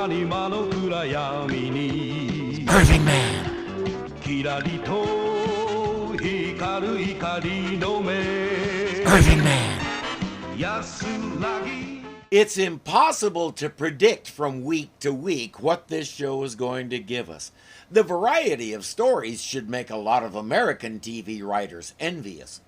Irvingman. Irvingman. It's impossible to predict from week to week what this show is going to give us. The variety of stories should make a lot of American TV writers envious.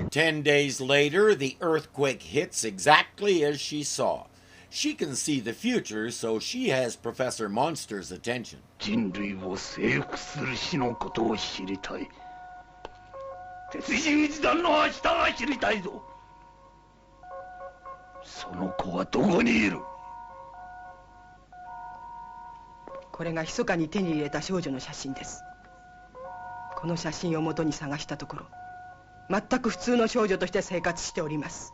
Ten days later, the earthquake hits exactly as she saw. She can see the future, so she has Professor Monster's attention. 人類を征服する死のことを知りたい。鉄人一団の明日が知りたいぞ。その子はどこにいる？これが密かに手に入れた少女の写真です。この写真を元に探したところ、全く普通の少女として生活しております。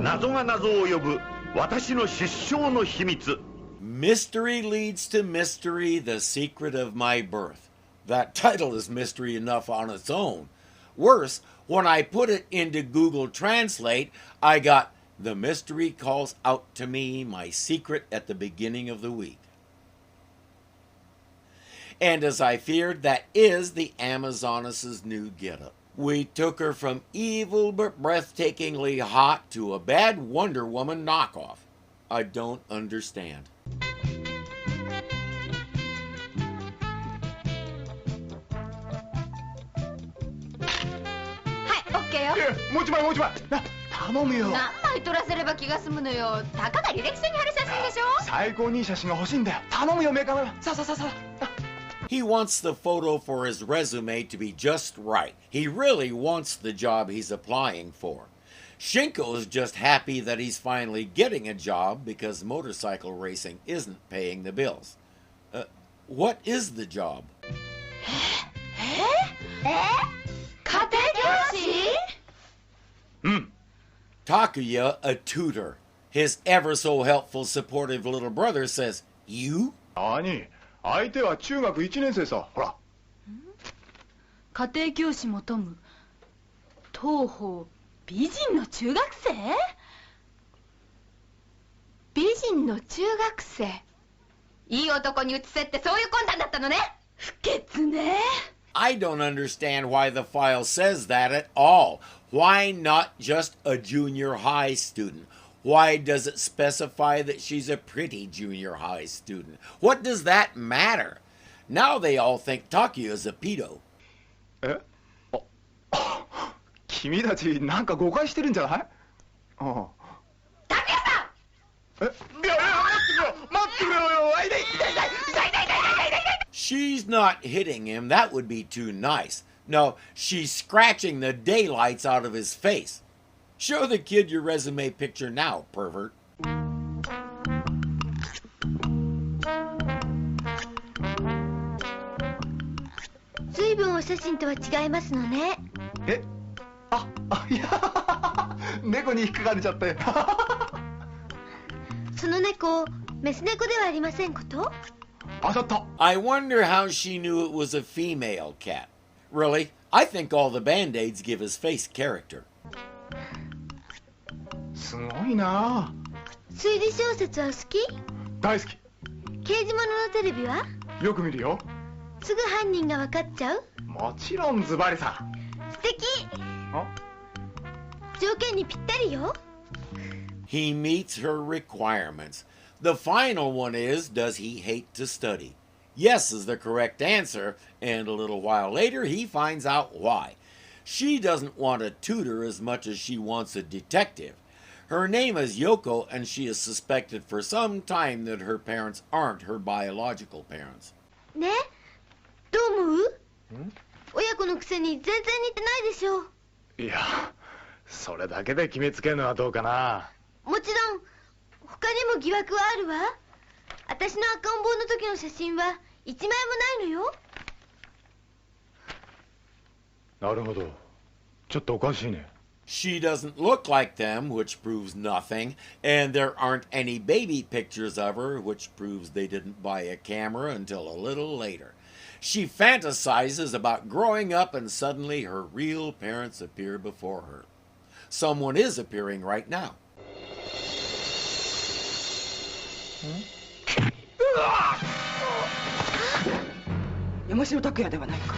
謎が謎を呼ぶ私の出生の秘密。 Mystery leads to mystery, the secret of my birth. That title is mystery enough on its own. Worse, when I put it into Google Translate, I got "The mystery calls out to me my secret at the beginning of the week." And as I feared, that is the Amazoness's new getup. We took her from evil but breathtakingly hot to a bad Wonder Woman knockoff. I don't understand. もう一枚もう一枚頼むよ。何枚撮らせれば気が済むのよ。たかが履歴書に貼る写真でしょ。最高にいい写真が欲しいんだよ。頼むよメカメラ。さあさあさあさあ。He wants the photo for his resume to be just right. He really wants the job he's applying for. Shinko's just happy that he's finally getting a job because motorcycle racing isn't paying the bills. What is the job? 家庭教師？ Takuya, a tutor. His ever so helpful, supportive little brother says, "You?" 何？相手は中学1年生さ。ほら。家庭教師求む。東方美人の中学生？美人の中学生。いい男に移せってそういう魂胆だったのね。不潔ね。I don't understand why the file says that at all. Why not just a junior high student? Why does it specify that she's a pretty junior high student? What does that matter? Now they all think Takuya's a pedo. 君たちなんか誤解してるんじゃない？タクヤさん！いや待ってくれよ。痛い痛い痛い痛い痛い痛い痛い痛い。 She's not hitting him. That would be too nice. No, she's scratching the daylights out of his face. Show the kid your resume picture now, pervert. 随分お写真とは違いますのね。いや猫に引っかかれちゃって。その猫、メス猫ではありませんこと？ I wonder how she knew it was a female cat. Really? I think all the Band-Aids give his face character. すごいな。推理小説は好き？大好き。刑事物のテレビは？よく見るよ。すぐ犯人がわかっちゃう？もちろんズバリさ。素敵。条件にぴったりよ。He meets her requirements. The final one is, does he hate to study? Yes is the correct answer, and a little while later he finds out why. She doesn't want a tutor as much as she wants a detective. Her name is Yoko, and she is suspected for some time that her parents aren't her biological parents. ね、どう思う？親子のくせに全然似てないでしょ。いや、それだけで決めつけるのはどうかな。もちろん他にも疑惑はあるわ。私の赤ん坊の時の写真は一枚もないのよ。なるほど。ちょっとおかしいね。She doesn't look like them, which proves nothing, and there aren't any baby pictures of her, which proves they didn't buy a camera until a little later. She fantasizes about growing up and suddenly her real parents appear before her. Someone is appearing right now. 山城拓也ではないか。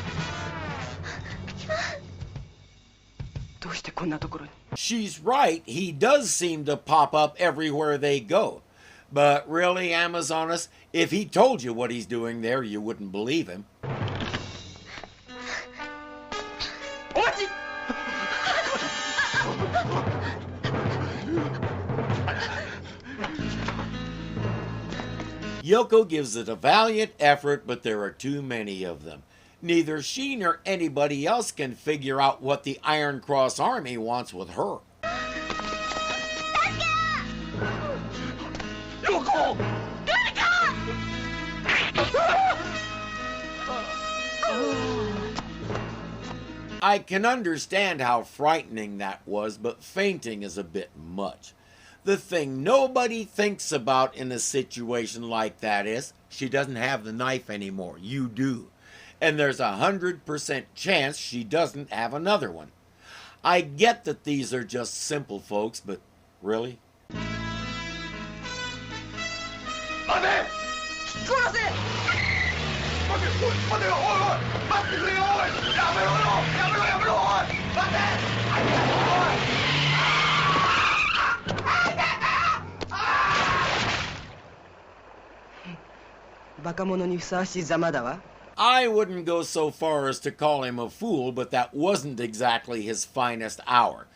どうしてこんなところに。 She's right, he does seem to pop up everywhere they go. But really, Amazonas, if he told you what he's doing there, you wouldn't believe him. お待ち。Yoko gives it a valiant effort, but there are too many of them. Neither she nor anybody else can figure out what the Iron Cross Army wants with her. Yoko! I can understand how frightening that was, but fainting is a bit much. The thing nobody thinks about in a situation like that is she doesn't have the knife anymore. You do. And there's 100% chance she doesn't have another one. I get that these are just simple folks, but really? 待て！殺せ！待て！おい！待てよ！おいおい！待ってくれよ！おい！やめろよ！やめろやめろ！おい！待て！バカ者にふさわしいざまだわ。 I wouldn't go so far as to call him a fool, but that wasn't exactly his finest hour.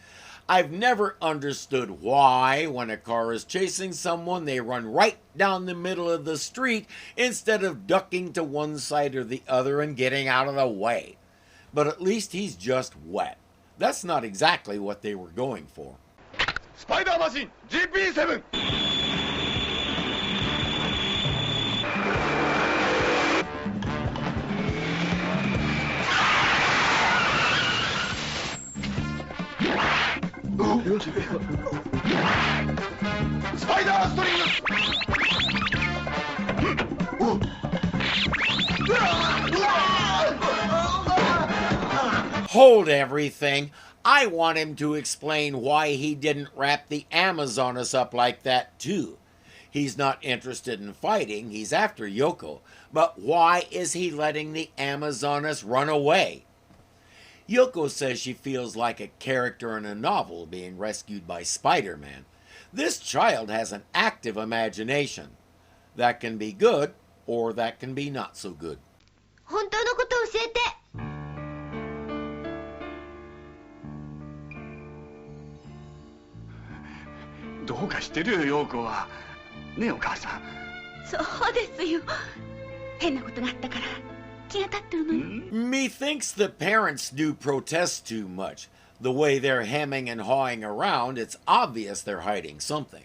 I've never understood why, when a car is chasing someone, they run right down the middle of the street instead of ducking to one side or the other and getting out of the way. But at least he's just wet. That's not exactly what they were going for. スパイダーマシン GP7! Spider String! Hold everything. I want him to explain why he didn't wrap the Amazonas up like that too. He's not interested in fighting, he's after Yoko. But why is he letting the Amazonas run away? Yoko says she feels like a character in a novel being rescued by Spider-Man. This child has an active imagination. That can be good, or that can be not so good. 本当のことを教えて。どうかしてるよ、陽子は。ねえ、お母さん。そうですよ。変なことがあったから気が立ってるのよ。Methinks the parents do protest too much. The way they're hemming and hawing around, it's obvious they're hiding something.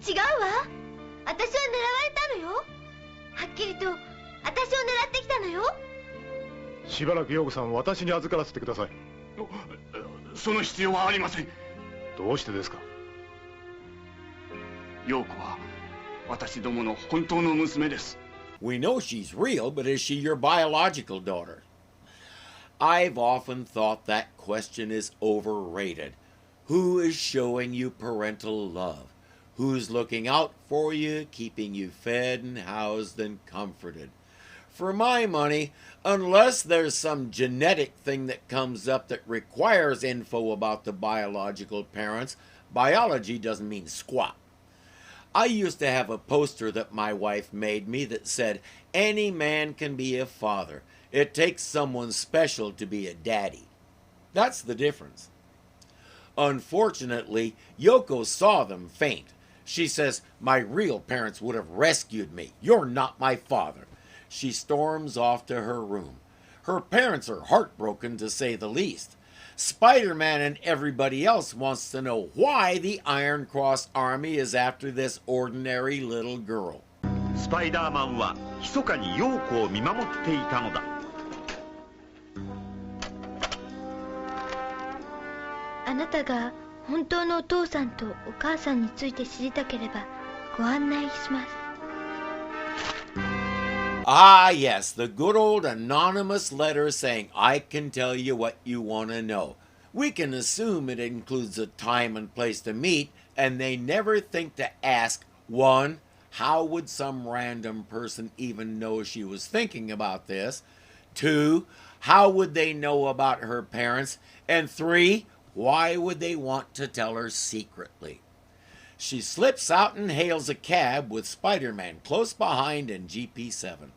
違うわ。私は狙われたのよ。はっきりと私を狙ってきたのよ。しばらく陽子さん私に預からせてください。その必要はありません。どうしてですか？陽子は私どもの本当の娘です。We know she's real, but is she your biological daughter? I've often thought that question is overrated. Who is showing you parental love? Who's looking out for you, keeping you fed and housed and comforted? For my money, unless there's some genetic thing that comes up that requires info about the biological parents, biology doesn't mean squat. I used to have a poster that my wife made me that said, "Any man can be a father. It takes someone special to be a daddy." That's the difference. Unfortunately, Yoko saw them faint. She says, "My real parents would have rescued me. You're not my father." She storms off to her room. Her parents are heartbroken, to say the least. Spider-Man and everybody else wants to know why the Iron Cross Army is after this ordinary little girl. スパイダーマンは密かに陽子を見守っていたのだ。あなたが本当のお父さんとお母さんについて知りたければご案内します。Ah, yes, the good old anonymous letter saying, I can tell you what you want to know. We can assume it includes a time and place to meet, and they never think to ask, 1, how would some random person even know she was thinking about this? 2, how would they know about her parents? And 3, why would they want to tell her secretly? She slips out and hails a cab with Spider-Man close behind in GP7.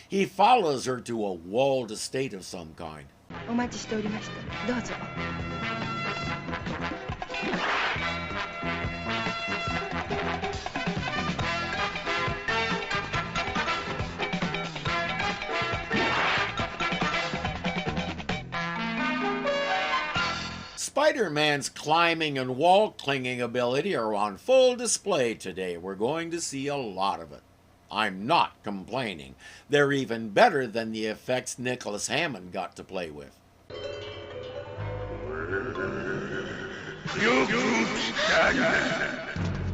He follows her to a walled estate of some kind. お待ちしておりました。どうぞ。Spider-Man's climbing and wall clinging ability are on full display today. We're going to see a lot of it. I'm not complaining. They're even better than the effects Nicholas Hammond got to play with.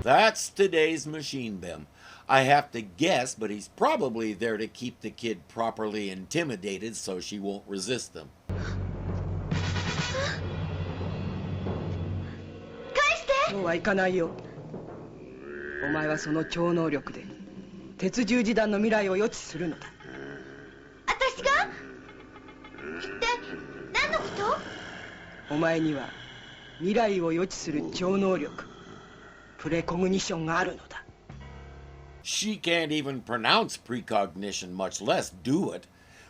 That's today's Machine Bim. I have to guess, but he's probably there to keep the kid properly intimidated so she won't resist them. そうはいかないよ。お前はその超能力で鉄十字団の未来を予知するのだ。私が？一体何のこと？お前には未来を予知する超能力プレコグニションがあるのだ。She can't even pronounce precognition, much less do it.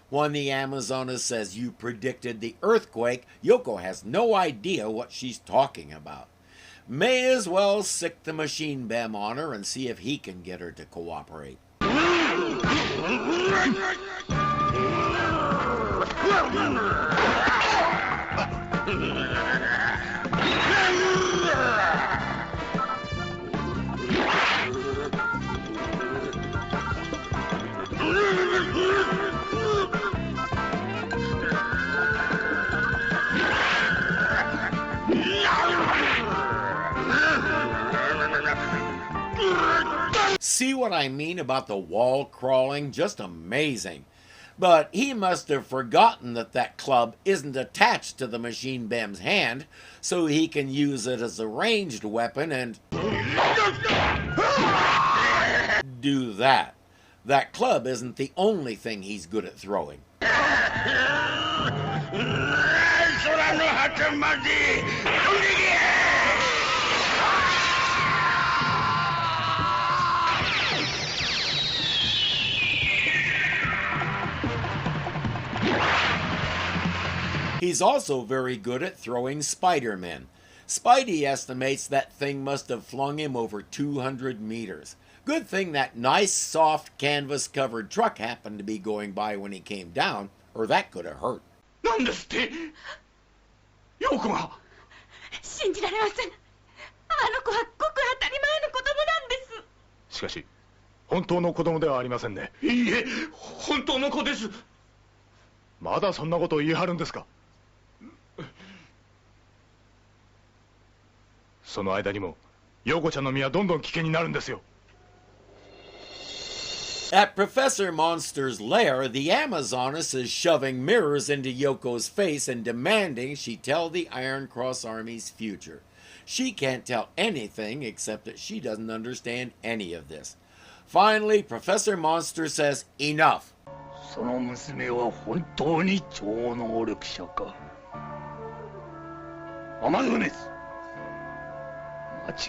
When the Amazoness says you predicted the earthquake, Yoko has no idea what she's talking about. May as well sick the machine bam on her and see if he can get her to cooperate. See what I mean about the wall crawling? Just amazing. But he must have forgotten that that club isn't attached to the machine bam's hand, so he can use it as a ranged weapon and do that. That club isn't the only thing he's good at throwing. He's also very good at throwing Spider-Men. Spidey estimates that thing must have flung him over 200 meters. Good thing that nice, soft, canvas-covered truck happened to be going by when he came down, or that could have hurt. なんですって？陽子が？信じられません。あの子はごく当たり前の子供なんです。しかし本当の子供ではありませんね。いいえ、本当の子です。まだそんなことを言い張るんですか？その間にも陽子ちゃんの身はどんどん危険になるんですよ。At Professor Monster's lair, the Amazoness is shoving mirrors into Yoko's face and demanding she tell the Iron Cross Army's future. She can't tell anything except that she doesn't understand any of this. Finally, Professor Monster says, enough. その娘は本当に超能力者か。アマゾネス、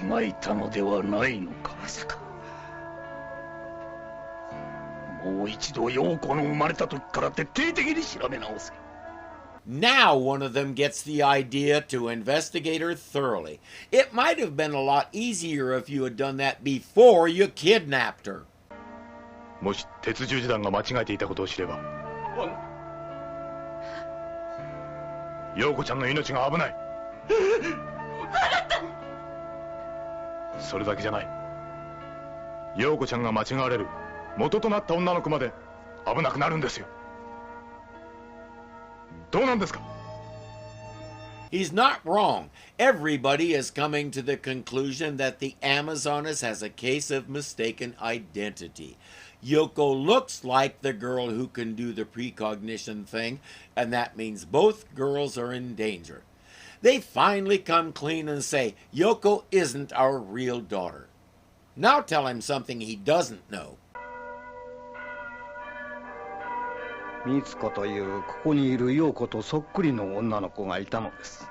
間違えたのではないのか。まさか。もう一度陽子の生まれた時から徹底的に調べ直せ。Now one of them gets the idea to investigate her thoroughly. It might have been a lot easier if you had done that before you kidnapped her. もし鉄十字団が間違えていたことを知れば。陽子ちゃんの命が危ない。それだけじゃない。陽子ちゃんが間違われる元となった女の子まで危なくなるんですよ。どうなんですか？ He's not wrong. Everybody is coming to the conclusion that the Amazoness has a case of mistaken identity. Yoko looks like the girl who can do the precognition thing, and that means both girls are in danger. They finally come clean and say, Yoko isn't our real daughter. Now tell him something he doesn't know. 美津子というここにいる陽子とそっくりの女の子がいたのです。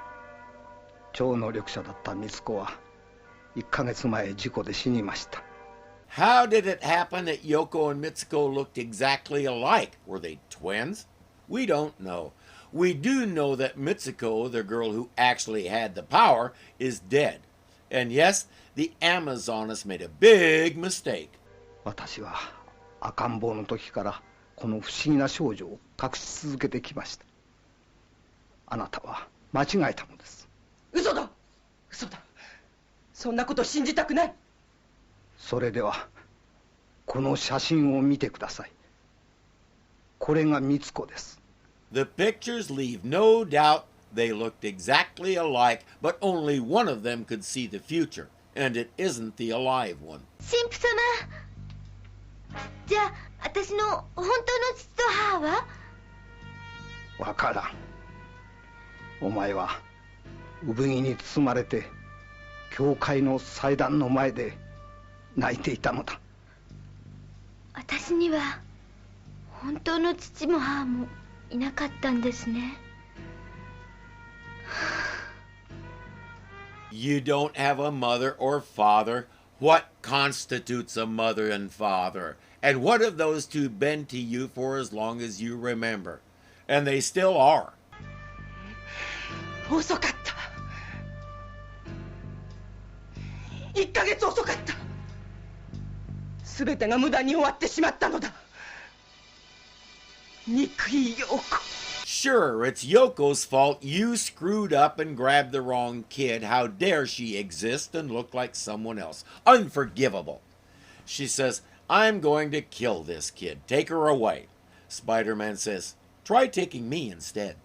超能力者だった美津子は1ヶ月前事故で死にました。 How did it happen that Yoko and Mitsuko looked exactly alike? Were they twins? We don't know. We do know that Mitsuko, the girl who actually had the power, is dead. And yes, the Amazoness made a big mistake. 私は赤ん坊の時からこの不思議な少女を隠し続けてきました。あなたは間違えたのです。嘘だ、嘘だ。そんなこと信じたくない。それではこの写真を見てください。これが美津子です。 The pictures leave no doubt they looked exactly alike, but only one of them could see the future, and it isn't the alive one. 神父様、じゃあ私の本当の父と母は？わからん。お前は産着に包まれて教会の祭壇の前で泣いていたのだ。私には本当の父も母もいなかったんですね。You don't have a mother or father. What constitutes a mother and father? And what have those two been to you for as long as you remember? And they still are. 遅かった。1ヶ月遅かった。全てが無駄に終わってしまったのだ。憎い陽子。 Sure, it's Yoko's fault. You screwed up and grabbed the wrong kid. How dare she exist and look like someone else? Unforgivable. She says, I'm going to kill this kid. Take her away. Spider-Man says, try taking me instead.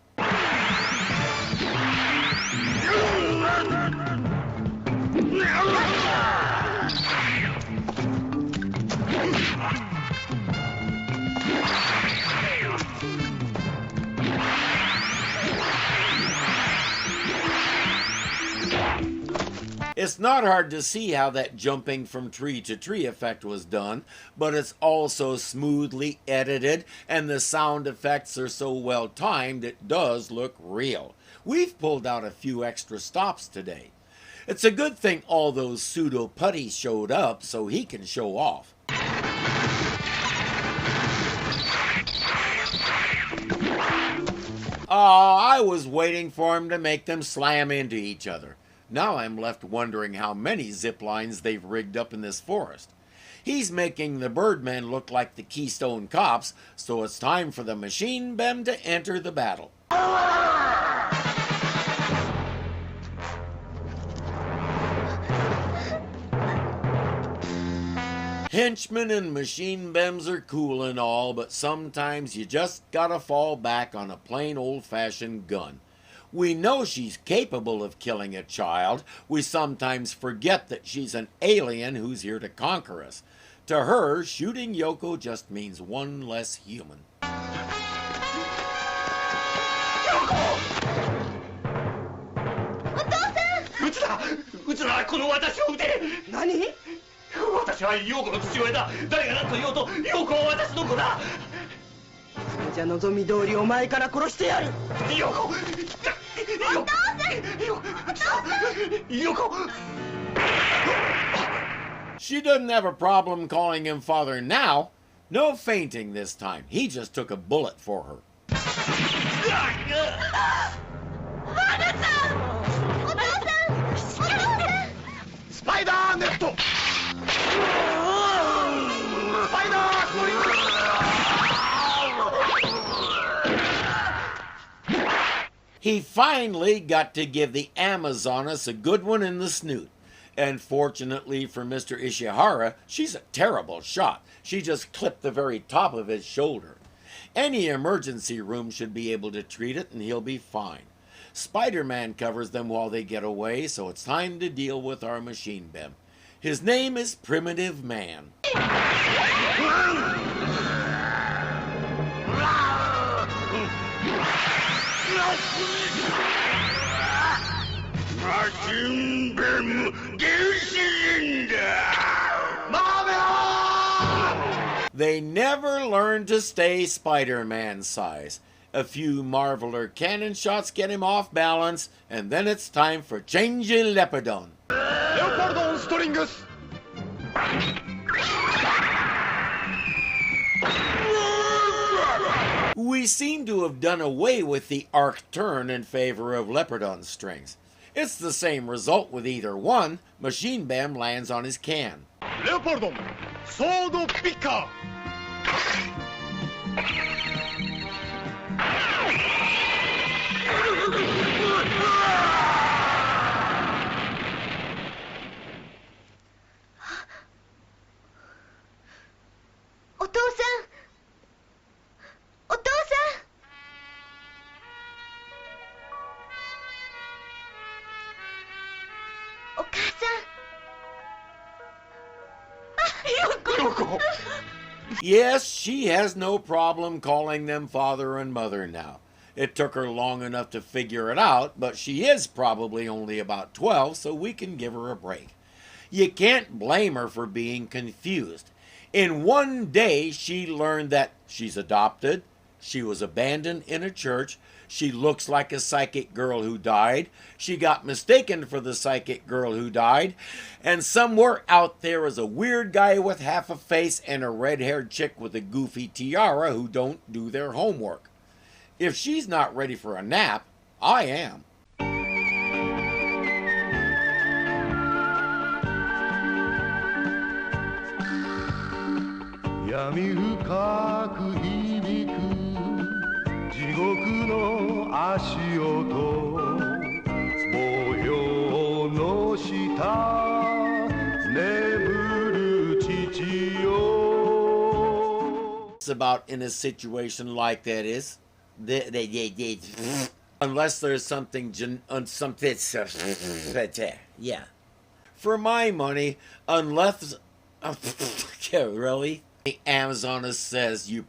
It's not hard to see how that jumping from tree to tree effect was done, but it's also smoothly edited, and the sound effects are so well timed it does look real. We've pulled out a few extra stops today. It's a good thing all those pseudo putties showed up so he can show off. I was waiting for him to make them slam into each other. Now I'm left wondering how many zip lines they've rigged up in this forest. He's making the Birdmen look like the Keystone Cops, so it's time for the Machine Bem to enter the battle. Henchmen and Machine Bems are cool and all, but sometimes you just gotta fall back on a plain old-fashioned gun. We know she's capable of killing a child. We sometimes forget that she's an alien who's here to conquer us. To her, shooting Yoko just means one less human. 撃つな、この私を撃て。何？私は陽子の父親だ。誰が何と言おうと陽子は私の子だ。それじゃ望み通りお前から殺してやる。陽子、お父さん！陽子。 She doesn't have a problem calling him father now. No fainting this time. He just took a bullet for her. スパイダーネット。スパイダーストリート。He finally got to give the Amazoness a good one in the snoot. And fortunately for Mr. Ishihara, she's a terrible shot. She just clipped the very top of his shoulder. Any emergency room should be able to treat it and he'll be fine. Spider-Man covers them while they get away, so it's time to deal with our machine bem. His name is Primitive Man. Machine bem cylinder. They never learn to stay Spider-Man size. A few Marveler cannon shots get him off balance, and then it's time for Change Leopardon. Leopardon Stringus! We seem to have done away with the arc turn in favor of Leopardon strings. It's the same result with either one. Machine Bem lands on his can. Leopardon Sword Picker!お父さん、お父さん。お母さん。Yes, she has no problem calling them father and mother now. It took her long enough to figure it out, but she is probably only about 12, so we can give her a break. You can't blame her for being confused. In one day, she learned that she's adopted, she was abandoned in a church, she looks like a psychic girl who died, she got mistaken for the psychic girl who died, and somewhere out there is a weird guy with half a face and a red-haired chick with a goofy tiara who don't do their homework. If she's not ready for a nap, I am. It's about in a situation like that is unless there's something yeah. For my money, unless really, the Amazoness says you